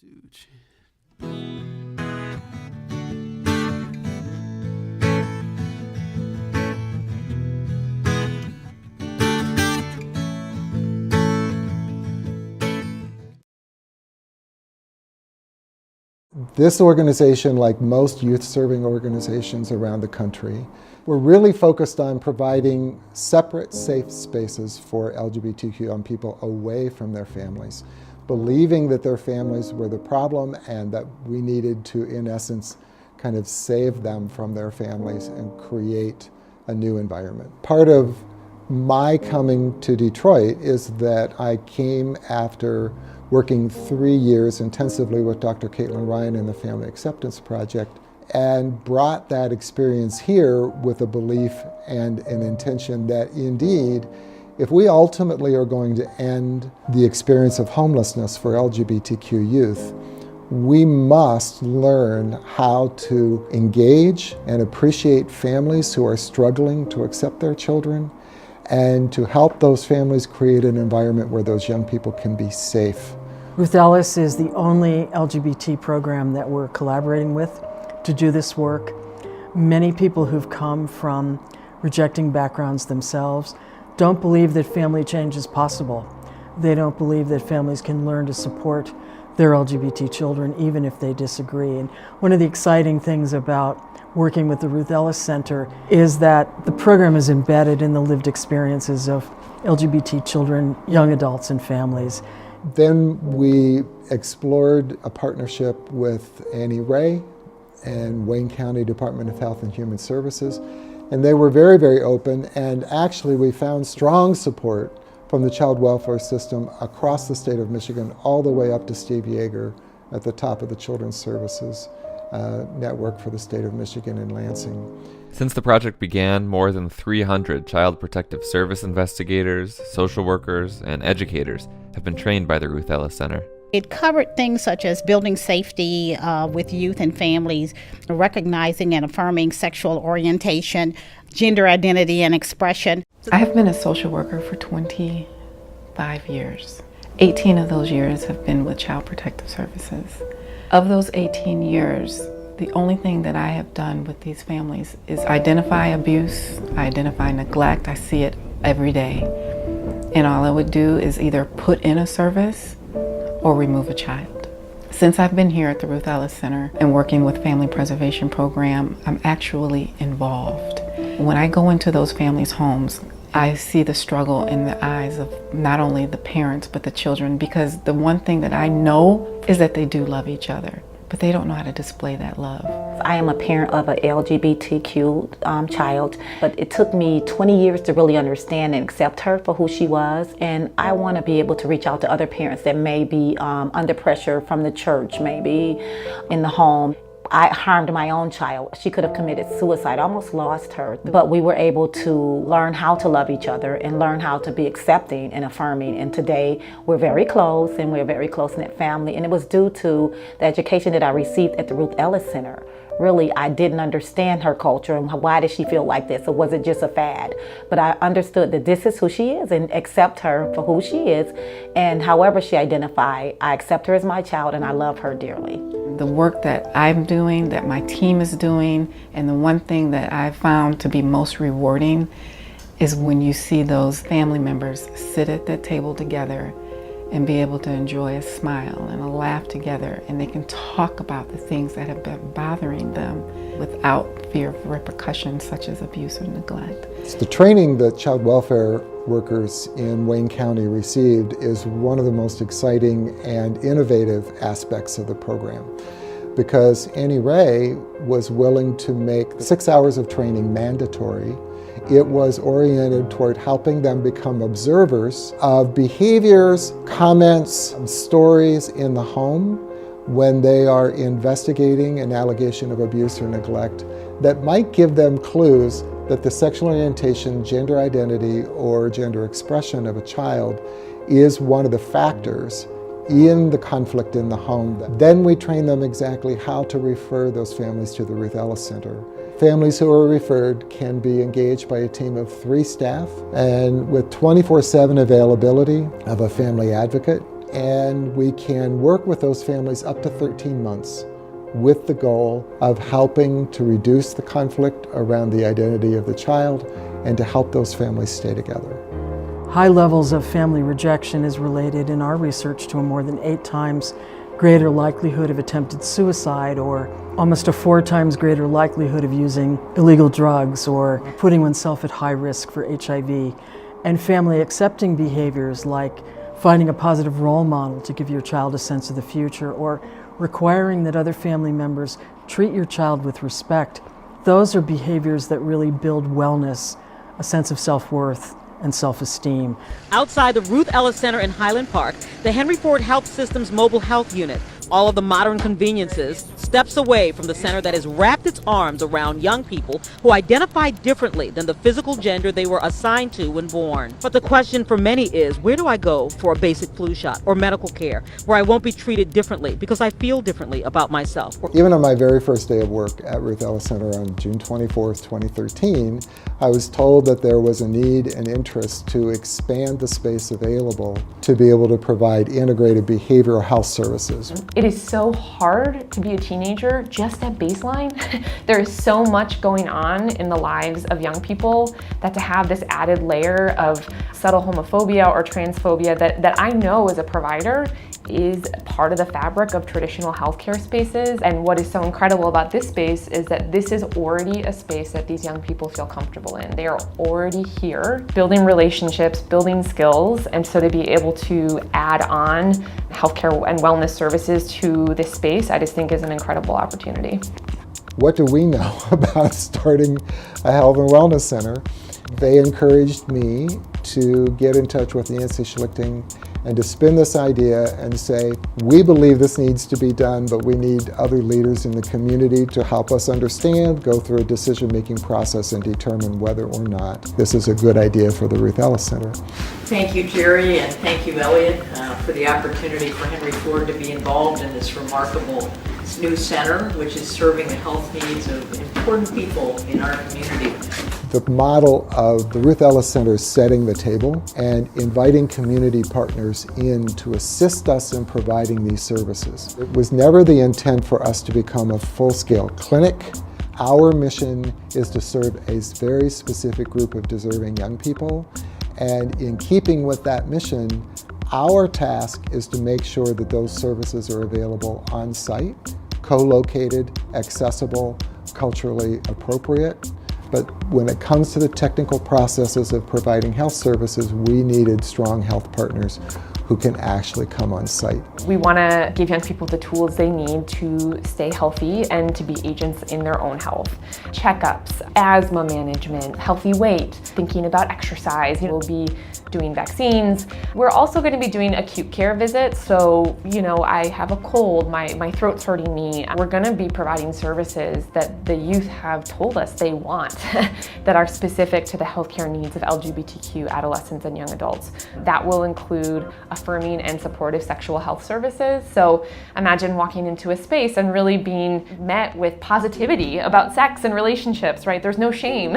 This organization, like most youth-serving organizations around the country, we're really focused on providing separate, safe spaces for LGBTQ young people away from their families, believing that their families were the problem and that we needed to, in essence, kind of save them from their families and create a new environment. Part of my coming to Detroit is that I came after working 3 years intensively with Dr. Caitlin Ryan in the Family Acceptance Project, and brought that experience here with a belief and an intention that indeed, if we ultimately are going to end the experience of homelessness for LGBTQ youth, we must learn how to engage and appreciate families who are struggling to accept their children, and to help those families create an environment where those young people can be safe. Ruth Ellis is the only LGBT program that we're collaborating with to do this work. Many people who've come from rejecting backgrounds themselves don't believe that family change is possible. They don't believe that families can learn to support their LGBT children even if they disagree. And one of the exciting things about working with the Ruth Ellis Center is that the program is embedded in the lived experiences of LGBT children, young adults, and families. Then we explored a partnership with Annie Ray and Wayne County Department of Health and Human Services, and they were very, very open, and actually we found strong support from the child welfare system across the state of Michigan, all the way up to Steve Yeager at the top of the Children's Services network for the state of Michigan in Lansing. Since the project began, more than 300 Child Protective Service investigators, social workers, and educators have been trained by the Ruth Ellis Center. It covered things such as building safety with youth and families, recognizing and affirming sexual orientation, gender identity and expression. I have been a social worker for 25 years. 18 of those years have been with Child Protective Services. Of those 18 years, the only thing that I have done with these families is identify abuse, identify neglect. I see it every day. And all I would do is either put in a service or remove a child. Since I've been here at the Ruth Ellis Center and working with Family Preservation Program, I'm actually involved. When I go into those families' homes, I see the struggle in the eyes of not only the parents but the children, because the one thing that I know is that they do love each other, but they don't know how to display that love. I am a parent of an LGBTQ child, but it took me 20 years to really understand and accept her for who she was, and I want to be able to reach out to other parents that may be under pressure from the church, maybe in the home. I harmed my own child. She could have committed suicide, almost lost her. But we were able to learn how to love each other and learn how to be accepting and affirming. And today we're very close, and we're a very close-knit family. And it was due to the education that I received at the Ruth Ellis Center. Really, I didn't understand her culture and why did she feel like this, or was it just a fad? But I understood that this is who she is and accept her for who she is. And however she identifies, I accept her as my child and I love her dearly. The work that I'm doing, that my team is doing, and the one thing that I've found to be most rewarding is when you see those family members sit at that table together and be able to enjoy a smile and a laugh together, and they can talk about the things that have been bothering them without fear of repercussions such as abuse or neglect. The training that child welfare workers in Wayne County received is one of the most exciting and innovative aspects of the program, because Annie Ray was willing to make 6 hours of training mandatory. It was oriented toward helping them become observers of behaviors, comments, stories in the home when they are investigating an allegation of abuse or neglect that might give them clues that the sexual orientation, gender identity, or gender expression of a child is one of the factors in the conflict in the home. Then we train them exactly how to refer those families to the Ruth Ellis Center. Families who are referred can be engaged by a team of 3 staff, and with 24/7 availability of a family advocate and we can work with those families up to 13 months with the goal of helping to reduce the conflict around the identity of the child and to help those families stay together. High levels of family rejection is related in our research to a more than 8 times greater likelihood of attempted suicide, or almost a 4 times greater likelihood of using illegal drugs or putting oneself at high risk for HIV. And family accepting behaviors like finding a positive role model to give your child a sense of the future, or requiring that other family members treat your child with respect. Those are behaviors that really build wellness, a sense of self-worth, and self-esteem. Outside the Ruth Ellis Center in Highland Park, the Henry Ford Health System's mobile health unit, all of the modern conveniences, steps away from the center that has wrapped its arms around young people who identify differently than the physical gender they were assigned to when born. But the question for many is, where do I go for a basic flu shot or medical care where I won't be treated differently because I feel differently about myself? Even on my very first day of work at Ruth Ellis Center on June 24th, 2013, I was told that there was a need and interest to expand the space available to be able to provide integrated behavioral health services. It is so hard to be a teenager just at baseline. There is so much going on in the lives of young people that to have this added layer of subtle homophobia or transphobia that I know as a provider is part of the fabric of traditional healthcare spaces. And what is so incredible about this space is that this is already a space that these young people feel comfortable in. They are already here, building relationships, building skills, and so to be able to add on healthcare and wellness services to this space, I just think is an incredible opportunity. What do we know about starting a health and wellness center? They encouraged me to get in touch with Nancy Schlichting and to spin this idea and say, we believe this needs to be done, but we need other leaders in the community to help us understand, go through a decision-making process and determine whether or not this is a good idea for the Ruth Ellis Center. Thank you, Jerry, and thank you, Elliot, for the opportunity for Henry Ford to be involved in this remarkable new center, which is serving the health needs of important people in our community. The model of the Ruth Ellis Center is setting the table and inviting community partners in to assist us in providing these services. It was never the intent for us to become a full-scale clinic. Our mission is to serve a very specific group of deserving young people, and in keeping with that mission, our task is to make sure that those services are available on site, co-located, accessible, culturally appropriate. But when it comes to the technical processes of providing health services, we needed strong health partners who can actually come on site. We want to give young people the tools they need to stay healthy and to be agents in their own health. Checkups, asthma management, healthy weight, thinking about exercise. We'll be doing vaccines. We're also going to be doing acute care visits. So, I have a cold, my throat's hurting me. We're going to be providing services that the youth have told us they want that are specific to the healthcare needs of LGBTQ adolescents and young adults. That will include affirming and supportive sexual health services. So imagine walking into a space and really being met with positivity about sex and relationships, right? There's no shame.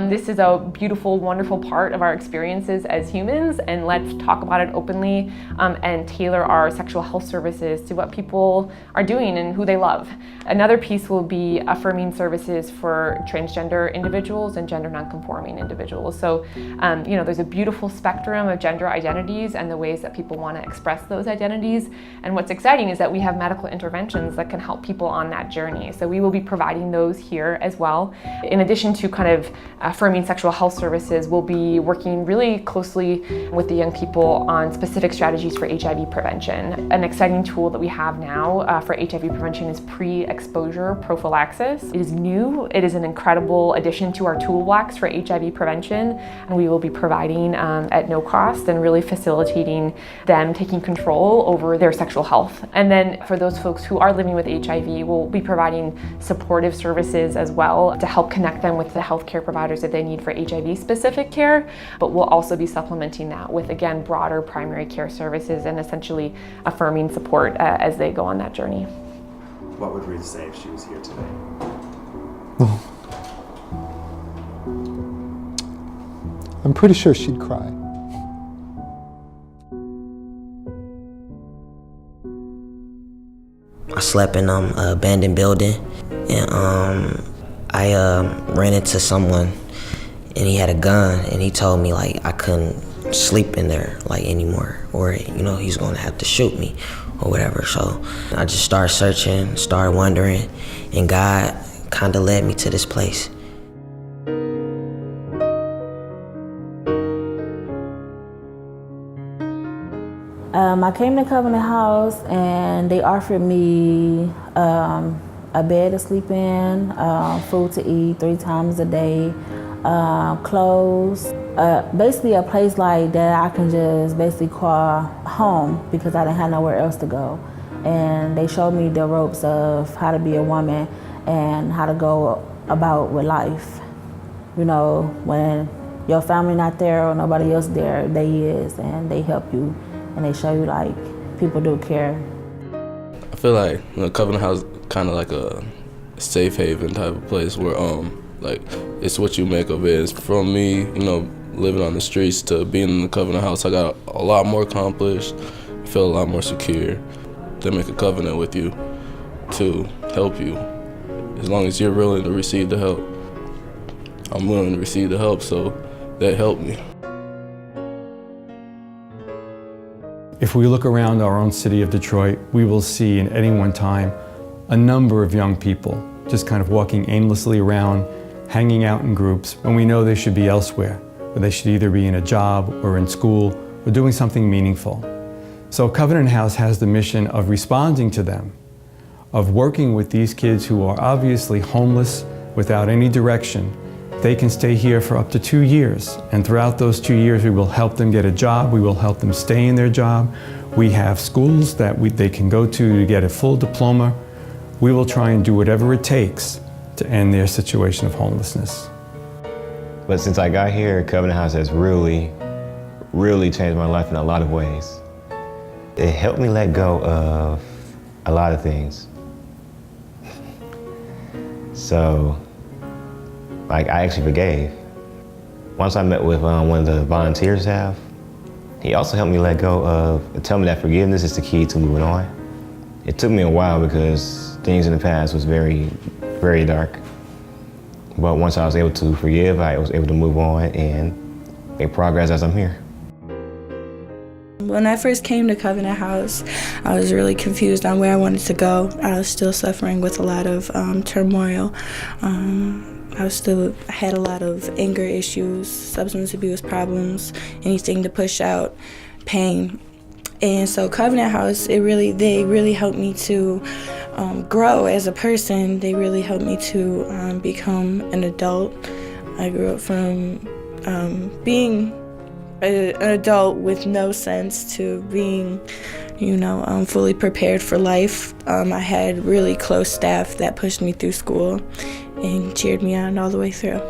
This is a beautiful, wonderful part of our experiences as humans, and let's talk about it openly and tailor our sexual health services to what people are doing and who they love. Another piece will be affirming services for transgender individuals and gender nonconforming individuals. So, there's a beautiful spectrum of gender identities and the ways that people want to express those identities. And what's exciting is that we have medical interventions that can help people on that journey. So we will be providing those here as well. In addition to kind of affirming sexual health services, we'll be working really closely with the young people on specific strategies for HIV prevention. An exciting tool that we have now for HIV prevention is pre-exposure prophylaxis. It is new. It is an incredible addition to our toolbox for HIV prevention, and we will be providing at no cost and really facilitating them taking control over their sexual health. And then for those folks who are living with HIV, we'll be providing supportive services as well to help connect them with the healthcare providers that they need for HIV-specific care, but we'll also be supplementing that with, again, broader primary care services and essentially affirming support as they go on that journey. What would Ruth say if she was here today? I'm pretty sure she'd cry. I slept in an abandoned building, and I ran into someone, and he had a gun, and he told me like I couldn't sleep in there like anymore, or he's gonna have to shoot me or whatever. So I just started searching, started wondering, and God kind of led me to this place. I came to Covenant House and they offered me a bed to sleep in, food to eat 3 times a day, clothes, basically a place like that I can just basically call home because I didn't have nowhere else to go. And they showed me the ropes of how to be a woman and how to go about with life. When your family not there or nobody else there, they is, and they help you and they show you like people do care. I feel like Covenant House kind of like a safe haven type of place where like it's what you make of it. It's from me, living on the streets to being in the Covenant House, I got a lot more accomplished. I feel a lot more secure. They make a covenant with you to help you as long as you're willing to receive the help. I'm willing to receive the help, so that helped me. If we look around our own city of Detroit, we will see in any one time a number of young people just kind of walking aimlessly around, hanging out in groups when we know they should be elsewhere, where they should either be in a job or in school or doing something meaningful. So Covenant House has the mission of responding to them, of working with these kids who are obviously homeless without any direction. They can stay here for up to 2 years, and throughout those 2 years we will help them get a job, we will help them stay in their job. We have schools that they can go to get a full diploma. We will try and do whatever it takes to end their situation of homelessness. But since I got here, Covenant House has really changed my life in a lot of ways. It helped me let go of a lot of things. So, I actually forgave. Once I met with one of the volunteers he also helped me let go of, tell me that forgiveness is the key to moving on. It took me a while because things in the past was very, very dark. But once I was able to forgive, I was able to move on and make progress as I'm here. When I first came to Covenant House, I was really confused on where I wanted to go. I was still suffering with a lot of turmoil. I had a lot of anger issues, substance abuse problems, anything to push out pain. And so Covenant House, they really helped me to grow as a person. They really helped me to become an adult. I grew up from being an adult with no sense to being, fully prepared for life. I had really close staff that pushed me through school and cheered me on all the way through.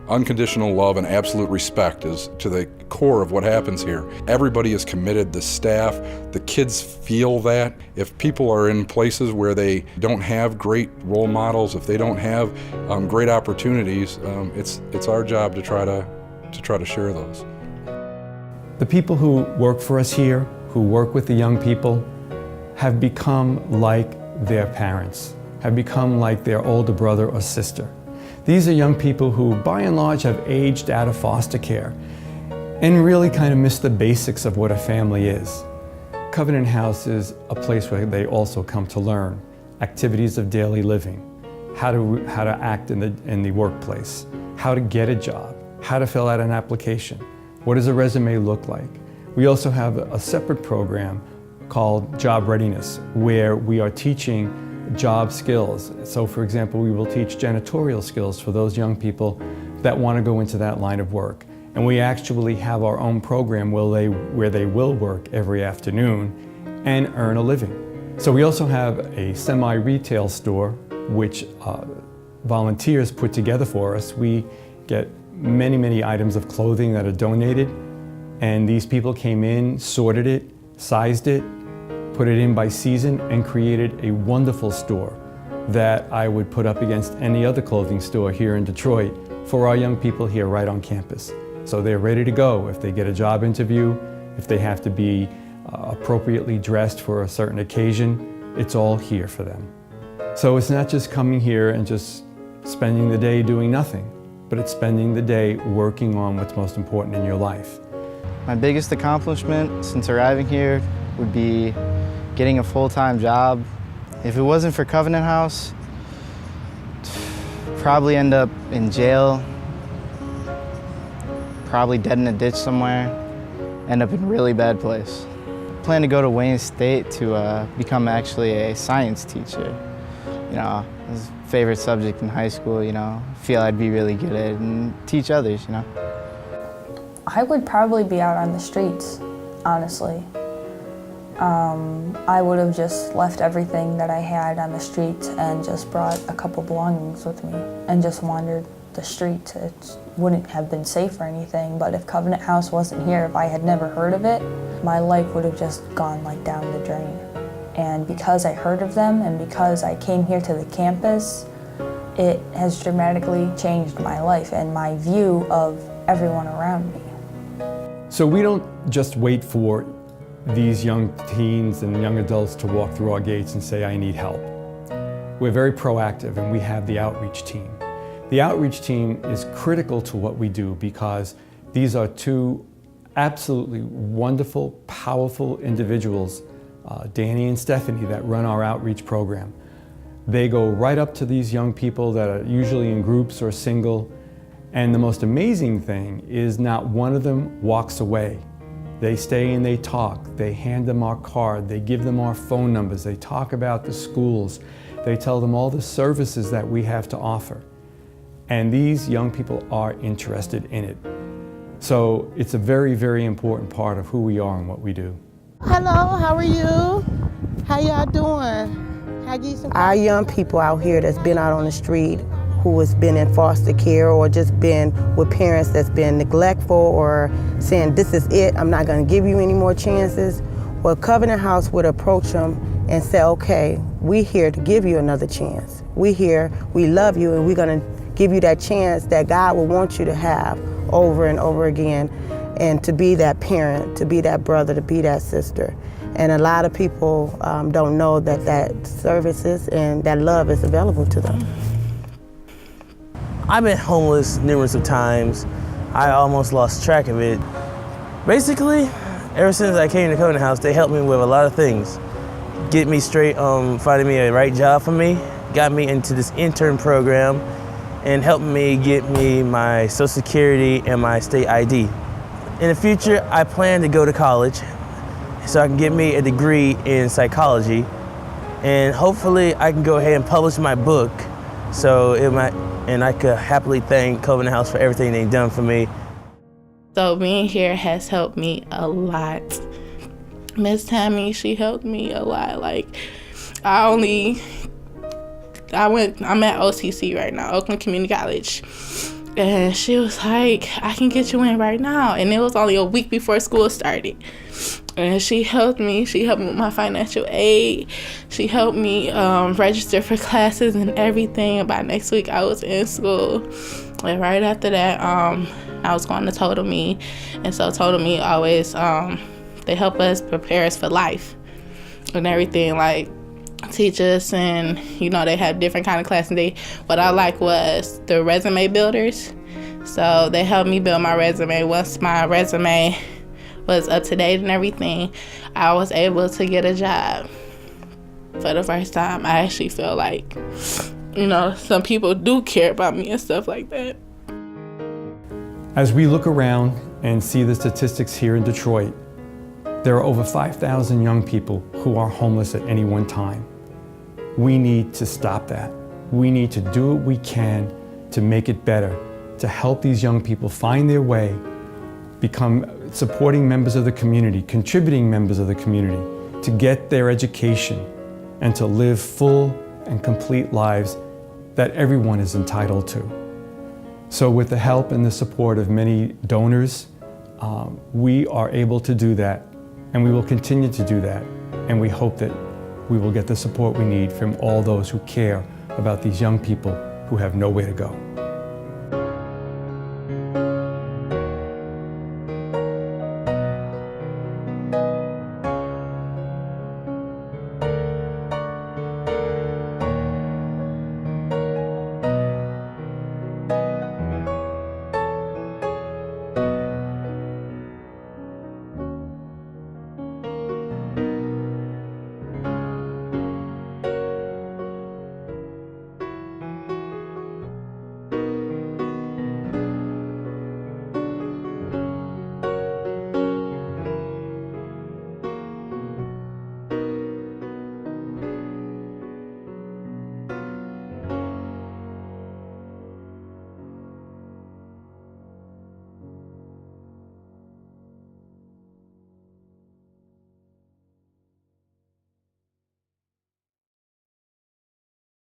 Unconditional love and absolute respect is to the core of what happens here. Everybody is committed, the staff, the kids feel that. If people are in places where they don't have great role models, if they don't have great opportunities, it's our job to try to share those. The people who work for us here, who work with the young people, have become like their parents, have become like their older brother or sister. These are young people who, by and large, have aged out of foster care and really kind of miss the basics of what a family is. Covenant House is a place where they also come to learn activities of daily living, how to act in the workplace, how to get a job, how to fill out an application, what does a resume look like. We also have a separate program called Job Readiness, where we are teaching job skills. So for example, we will teach janitorial skills for those young people that want to go into that line of work. And we actually have our own program where they will work every afternoon and earn a living. So we also have a semi-retail store which volunteers put together for us. We get many items of clothing that are donated, and these people came in, sorted it, sized it, put it in by season, and created a wonderful store that I would put up against any other clothing store here in Detroit for our young people here right on campus. So they're ready to go if they get a job interview, if they have to be appropriately dressed for a certain occasion. it's all here for them. So it's not just coming here and just spending the day doing nothing, but it's spending the day working on what's most important in your life. My biggest accomplishment since arriving here would be getting a full-time job. If it wasn't for Covenant House, probably end up in jail, probably dead in a ditch somewhere, end up in a really bad place. I plan to go to Wayne State to become actually a science teacher. You know, it was a favorite subject in high school, you know, feel I'd be really good at it and teach others, you know. I would probably be out on the streets, honestly. I would have just left everything that I had on the streets and just brought a couple belongings with me and just wandered the streets. It wouldn't have been safe or anything, but if Covenant House wasn't here, if I had never heard of it, my life would have just gone like down the drain. And because I heard of them and because I came here to the campus, it has dramatically changed my life and my view of everyone around me. So we don't just wait for these young teens and young adults to walk through our gates and say, I need help. We're very proactive and we have the outreach team. The outreach team is critical to what we do because these are two absolutely wonderful, powerful individuals, Danny and Stephanie, that run our outreach program. They go right up to these young people that are usually in groups or single, and the most amazing thing is not one of them walks away. They stay and they talk. They hand them our card. They give them our phone numbers. They talk about the schools. They tell them all the services that we have to offer. And these young people are interested in it. So it's a very, very important part of who we are and what we do. Hello, how are you? How y'all doing? Our young people out here that's been out on the street, who has been in foster care or just been with parents that's been neglectful or saying, this is it, I'm not gonna give you any more chances. Well, Covenant House would approach them and say, okay, we're here to give you another chance. We're here, we love you, and we're gonna give you that chance that God will want you to have over and over again, and to be that parent, to be that brother, to be that sister. And a lot of people don't know that that services and that love is available to them. I've been homeless numerous of times. I almost lost track of it. Basically, ever since I came to Covenant House, they helped me with a lot of things. Get me straight, finding me a right job for me, got me into this intern program, and helped me get me my Social Security and my state ID. In the future, I plan to go to college so I can get me a degree in psychology, and hopefully I can go ahead and publish my book and I could happily thank Covenant House for everything they've done for me. So being here has helped me a lot. Miss Tammy, she helped me a lot. Like, I'm at OCC right now, Oakland Community College. And she was like, I can get you in right now. And it was only a week before school started. And she helped me. She helped me with my financial aid. She helped me register for classes and everything. By next week, I was in school. And right after that, I was going to Total Me. And so Total Me always, they help us prepare us for life and everything. Like, teach us, and they have different kind of classes. What I like was the resume builders. So they helped me build my resume. Once my resume was up to date and everything, I was able to get a job. For the first time, I actually feel like, some people do care about me and stuff like that. As we look around and see the statistics here in Detroit, there are over 5,000 young people who are homeless at any one time. We need to stop that. We need to do what we can to make it better, to help these young people find their way, become supporting members of the community, contributing members of the community, to get their education and to live full and complete lives that everyone is entitled to. So with the help and the support of many donors, we are able to do that, and we will continue to do that, and we hope that we will get the support we need from all those who care about these young people who have nowhere to go.